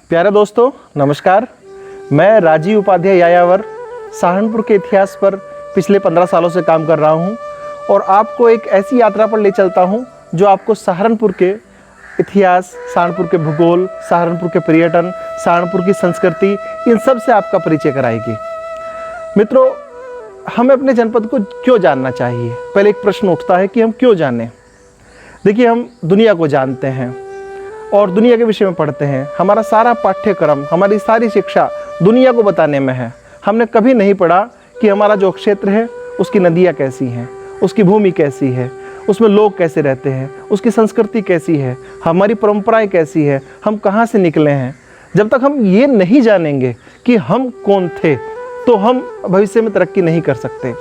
प्यारे दोस्तों नमस्कार। मैं राजीव उपाध्याय यायावर सहारनपुर के इतिहास पर पिछले 15 सालों से काम कर रहा हूं और आपको एक ऐसी यात्रा पर ले चलता हूं जो आपको सहारनपुर के इतिहास, सहारनपुर के भूगोल, सहारनपुर के पर्यटन, सहारनपुर की संस्कृति, इन सब से आपका परिचय कराएगी। मित्रों, हमें अपने जनपद को क्यों जानना चाहिए? पहले एक प्रश्न उठता है कि हम क्यों जानें। देखिए, हम दुनिया को जानते हैं और दुनिया के विषय में पढ़ते हैं। हमारा सारा पाठ्यक्रम, हमारी सारी शिक्षा दुनिया को बताने में है। हमने कभी नहीं पढ़ा कि हमारा जो क्षेत्र है उसकी नदियाँ कैसी हैं, उसकी भूमि कैसी है, उसमें लोग कैसे रहते हैं, उसकी संस्कृति कैसी है, हमारी परंपराएं कैसी है, हम कहाँ से निकले हैं। जब तक हम ये नहीं जानेंगे कि हम कौन थे तो हम भविष्य में तरक्की नहीं कर सकते।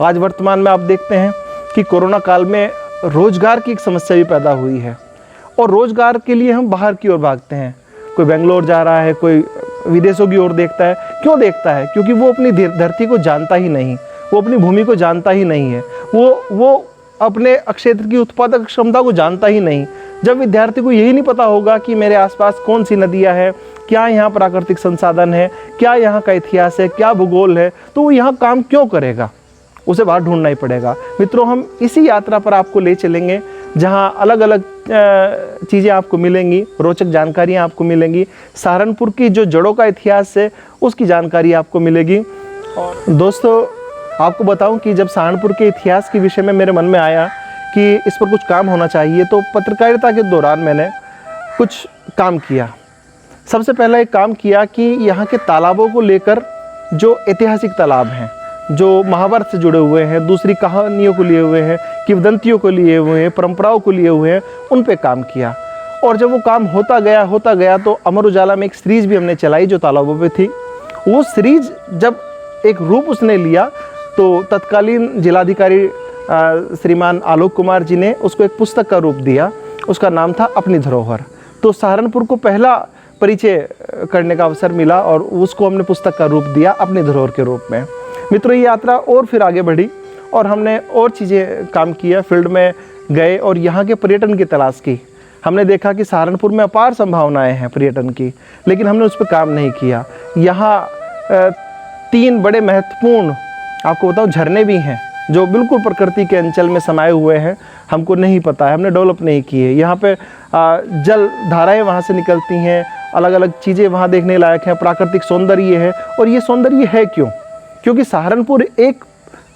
आज वर्तमान में आप देखते हैं कि कोरोना काल में रोजगार की एक समस्या भी पैदा हुई है और रोजगार के लिए हम बाहर की ओर भागते हैं। कोई बेंगलोर जा रहा है, कोई विदेशों की ओर देखता है। क्यों देखता है? क्योंकि वो अपनी धरती को जानता ही नहीं, वो अपनी भूमि को जानता ही नहीं है, वो अपने क्षेत्र की उत्पादक क्षमता को जानता ही नहीं। जब विद्यार्थी को यही नहीं पता होगा कि मेरे आसपास कौन सी नदियाँ है, क्या यहाँ प्राकृतिक संसाधन है, क्या यहाँ का इतिहास है, क्या भूगोल है, तो वो यहाँ काम क्यों करेगा? उसे बाहर ढूंढना ही पड़ेगा। मित्रों, हम इसी यात्रा पर आपको ले चलेंगे जहाँ अलग अलग चीज़ें आपको मिलेंगी, रोचक जानकारियाँ आपको मिलेंगी। सहारनपुर की जो जड़ों का इतिहास है उसकी जानकारी आपको मिलेगी। और दोस्तों, आपको बताऊं कि जब सहारनपुर के इतिहास के विषय में मेरे मन में आया कि इस पर कुछ काम होना चाहिए, तो पत्रकारिता के दौरान मैंने कुछ काम किया। सबसे पहला एक काम किया कि यहाँ के तालाबों को लेकर, जो ऐतिहासिक तालाब हैं, जो महाभारत से जुड़े हुए हैं, दूसरी कहानियों को लिए हुए हैं, किंवदंतियों को लिए हुए हैं, परंपराओं को लिए हुए हैं, उन पे काम किया। और जब वो काम होता गया तो अमर उजाला में एक सीरीज भी हमने चलाई जो तालाबों पे थी। वो सीरीज जब एक रूप उसने लिया तो तत्कालीन जिलाधिकारी श्रीमान आलोक कुमार जी ने उसको एक पुस्तक का रूप दिया। उसका नाम था अपनी धरोहर। तो सहारनपुर को पहला परिचय करने का अवसर मिला और उसको हमने पुस्तक का रूप दिया अपनी धरोहर के रूप में। मित्रों, ये यात्रा और फिर आगे बढ़ी और हमने और चीज़ें काम किया, फील्ड में गए और यहाँ के पर्यटन की तलाश की। हमने देखा कि सहारनपुर में अपार संभावनाएं हैं पर्यटन की, लेकिन हमने उस पर काम नहीं किया। यहाँ 3 बड़े महत्वपूर्ण, आपको बताऊँ, झरने भी हैं जो बिल्कुल प्रकृति के अंचल में समाये हुए हैं। हमको नहीं पता है, हमने डेवलप नहीं किए। यहाँ पे जल धाराएँ वहाँ से निकलती हैं, अलग अलग चीज़ें वहाँ देखने लायक हैं, प्राकृतिक सौंदर्य है। और ये सौंदर्य है क्यों? क्योंकि सहारनपुर एक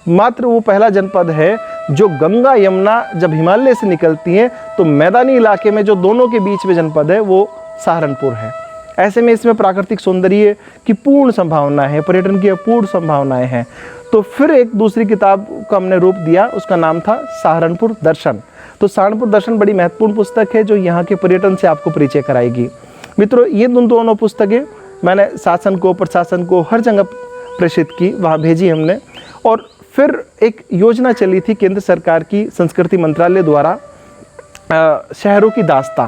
मात्र वो पहला जनपद है जो गंगा यमुना जब हिमालय से निकलती हैं तो मैदानी इलाके में जो दोनों के बीच में जनपद है वो सहारनपुर है। ऐसे में इसमें प्राकृतिक सौंदर्य की पूर्ण संभावना है, पर्यटन की अपूर्ण संभावनाएं हैं। तो फिर एक दूसरी किताब का हमने रूप दिया, उसका नाम था सहारनपुर दर्शन। तो सहारनपुर दर्शन बड़ी महत्वपूर्ण पुस्तक है जो यहाँ के पर्यटन से आपको परिचय कराएगी। मित्रों, ये दोनों पुस्तकें मैंने शासन को, प्रशासन को हर जगह प्रेषित की, वहाँ भेजी हमने। और फिर एक योजना चली थी केंद्र सरकार की, संस्कृति मंत्रालय द्वारा, शहरों की दास्तां।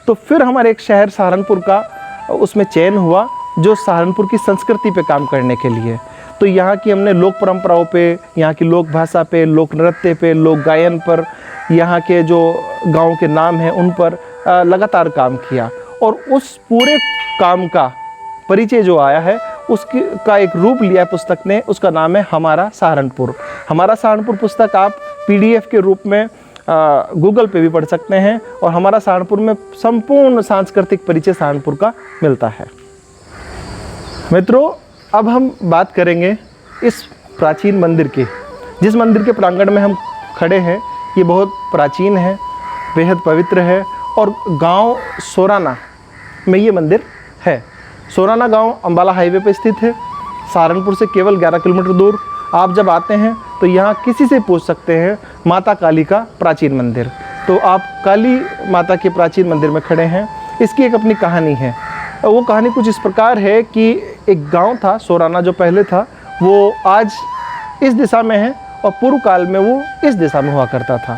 तो फिर हमारे एक शहर सहारनपुर का उसमें चयन हुआ जो सहारनपुर की संस्कृति पे काम करने के लिए। तो यहाँ की हमने लोक परंपराओं पे, यहाँ की लोक भाषा पे, लोक नृत्य पे, लोक गायन पर, यहाँ के जो गाँव के नाम हैं उन पर लगातार काम किया। और उस पूरे काम का परिचय जो आया है उसकी का एक रूप लिया पुस्तक ने, उसका नाम है हमारा सहारनपुर। हमारा सहारनपुर पुस्तक आप PDF के रूप में गूगल पे भी पढ़ सकते हैं और हमारा सहारनपुर में संपूर्ण सांस्कृतिक परिचय सहारनपुर का मिलता है। मित्रों, अब हम बात करेंगे इस प्राचीन मंदिर की, जिस मंदिर के प्रांगण में हम खड़े हैं। ये बहुत प्राचीन है, बेहद पवित्र है और गांव सोराना में ये मंदिर है। सोराना गांव अंबाला हाईवे पर स्थित है, सहारनपुर से केवल 11 किलोमीटर दूर। आप जब आते हैं तो यहाँ किसी से पूछ सकते हैं माता काली का प्राचीन मंदिर। तो आप काली माता के प्राचीन मंदिर में खड़े हैं। इसकी एक अपनी कहानी है। वो कहानी कुछ इस प्रकार है कि एक गांव था सोराना, जो पहले था वो आज इस दिशा में है और पूर्व काल में वो इस दिशा में हुआ करता था,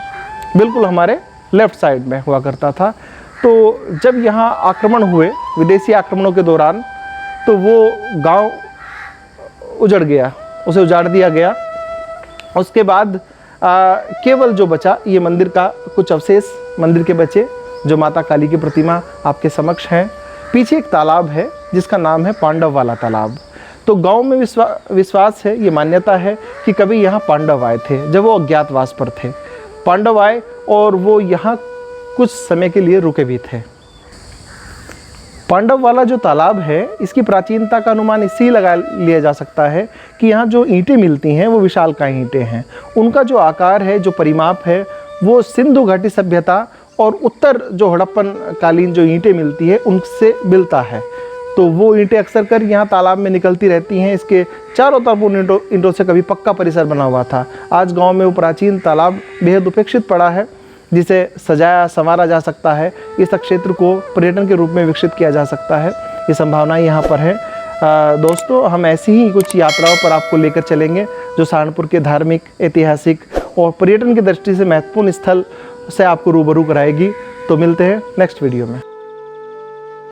बिल्कुल हमारे लेफ्ट साइड में हुआ करता था। तो जब यहाँ आक्रमण हुए विदेशी आक्रमणों के दौरान, तो वो गांव उजड़ गया, उसे उजाड़ दिया गया। उसके बाद केवल जो बचा ये मंदिर का कुछ अवशेष मंदिर के बचे, जो माता काली की प्रतिमा आपके समक्ष हैं। पीछे एक तालाब है जिसका नाम है पांडव वाला तालाब। तो गांव में विश्वास है, ये मान्यता है कि कभी यहाँ पांडव आए थे जब वो अज्ञातवास पर थे। पांडव आए और वो यहाँ कुछ समय के लिए रुके भी थे। पांडव वाला जो तालाब है, इसकी प्राचीनता का अनुमान इसी लगा लिया जा सकता है कि यहाँ जो ईंटें मिलती हैं वो विशालकाय ईंटें हैं। उनका जो आकार है, जो परिमाप है, वो सिंधु घाटी सभ्यता और उत्तर जो हड़प्पन कालीन जो ईंटें मिलती है उनसे मिलता है। तो वो ईंटें अक्सर कर यहाँ तालाब में निकलती रहती हैं। इसके चारों तरफ उन ईंटों से कभी पक्का परिसर बना हुआ था। आज गांव में वो प्राचीन तालाब बेहद उपेक्षित पड़ा है, जिसे सजाया संवारा जा सकता है। इस क्षेत्र को पर्यटन के रूप में विकसित किया जा सकता है, ये संभावनाएं यहाँ पर है। दोस्तों, हम ऐसी ही कुछ यात्राओं पर आपको लेकर चलेंगे जो सहारनपुर के धार्मिक, ऐतिहासिक और पर्यटन की दृष्टि से महत्वपूर्ण स्थल से आपको रूबरू कराएगी। तो मिलते हैं नेक्स्ट वीडियो में।